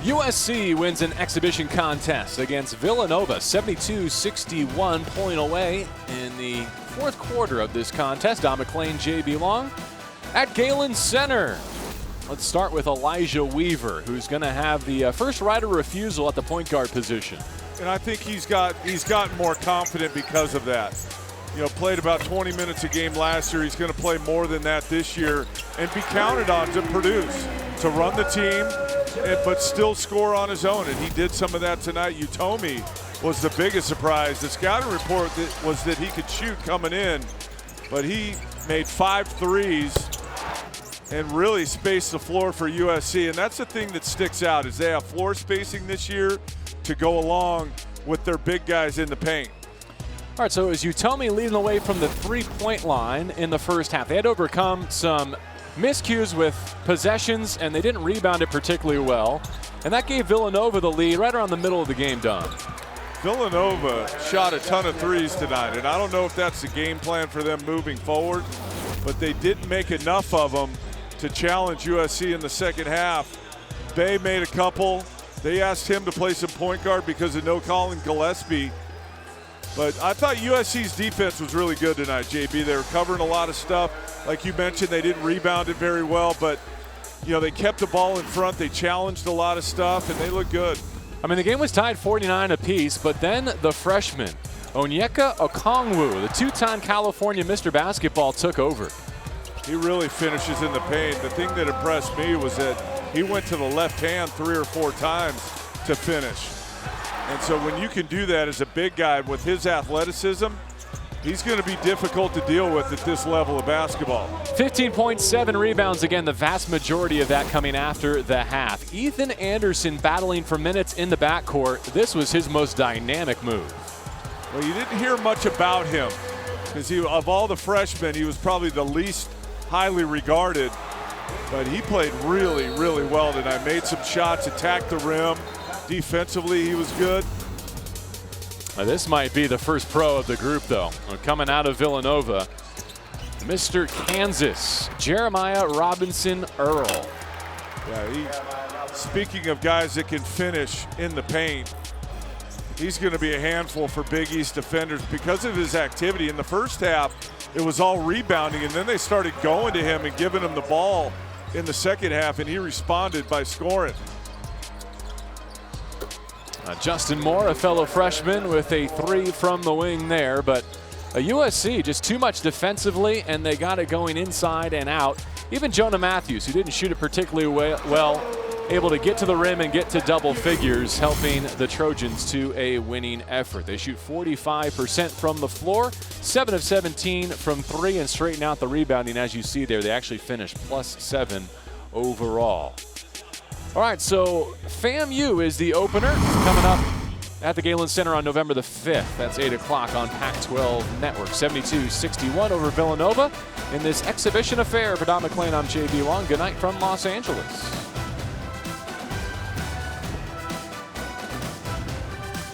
USC wins an exhibition contest against Villanova, 72-61, point away in the fourth quarter of this contest. Don McClain, JB Long at Galen Center. Let's start with Elijah Weaver, who's going to have the first right of refusal at the point guard position. And I think he's gotten more confident because of that. You know, played about 20 minutes a game last year. He's going to play more than that this year and be counted on to produce, to run the team, but still score on his own. And he did some of that tonight. Utomi was the biggest surprise. The scouting report was that he could shoot coming in, but he made 5 threes and really spaced the floor for USC. And that's the thing that sticks out, is they have floor spacing this year to go along with their big guys in the paint. All right, so it was Utomi leading the way from the three-point line in the first half. They had to overcome some miscues with possessions, and they didn't rebound it particularly well. And that gave Villanova the lead right around the middle of the game, Don. Villanova shot a ton of threes tonight, and I don't know if that's the game plan for them moving forward, but they didn't make enough of them to challenge USC in the second half. Bay made a couple. They asked him to play some point guard because of no Colin Gillespie. But I thought USC's defense was really good tonight, JB. They were covering a lot of stuff. Like you mentioned, they didn't rebound it very well, but you know, they kept the ball in front. They challenged a lot of stuff, and they looked good. I mean, the game was tied 49 apiece, but then the freshman, Onyeka Okongwu, the two-time California Mr. Basketball, took over. He really finishes in the paint. The thing that impressed me was that he went to the left hand 3 or 4 times to finish. And so when you can do that as a big guy with his athleticism, he's going to be difficult to deal with at this level of basketball. 15.7 rebounds, again, the vast majority of that coming after the half. Ethan Anderson battling for minutes in the backcourt. This was his most dynamic move. Well, you didn't hear much about him because of all the freshmen, he was probably the least highly regarded. But he played really, really well tonight. Made some shots, attacked the rim. Defensively, he was good. This might be the first pro of the group, though. Coming out of Villanova, Mr. Kansas, Jeremiah Robinson-Earl. Yeah, speaking of guys that can finish in the paint, he's going to be a handful for Big East defenders because of his activity. In the first half, it was all rebounding, and then they started going to him and giving him the ball in the second half, and he responded by scoring. Justin Moore, a fellow freshman, with a 3 from the wing there, but a USC just too much defensively, and they got it going inside and out. Even Jonah Matthews, who didn't shoot it particularly well, able to get to the rim and get to double figures, helping the Trojans to a winning effort. They shoot 45% from the floor, 7 of 17 from 3, and straighten out the rebounding. As you see there, they actually finished +7 overall. All right, so FAMU is the opener coming up at the Galen Center on November the 5th. That's 8 o'clock on Pac-12 Network. 72-61 over Villanova in this exhibition affair. For Don McClain, I'm JB Long. Good night from Los Angeles.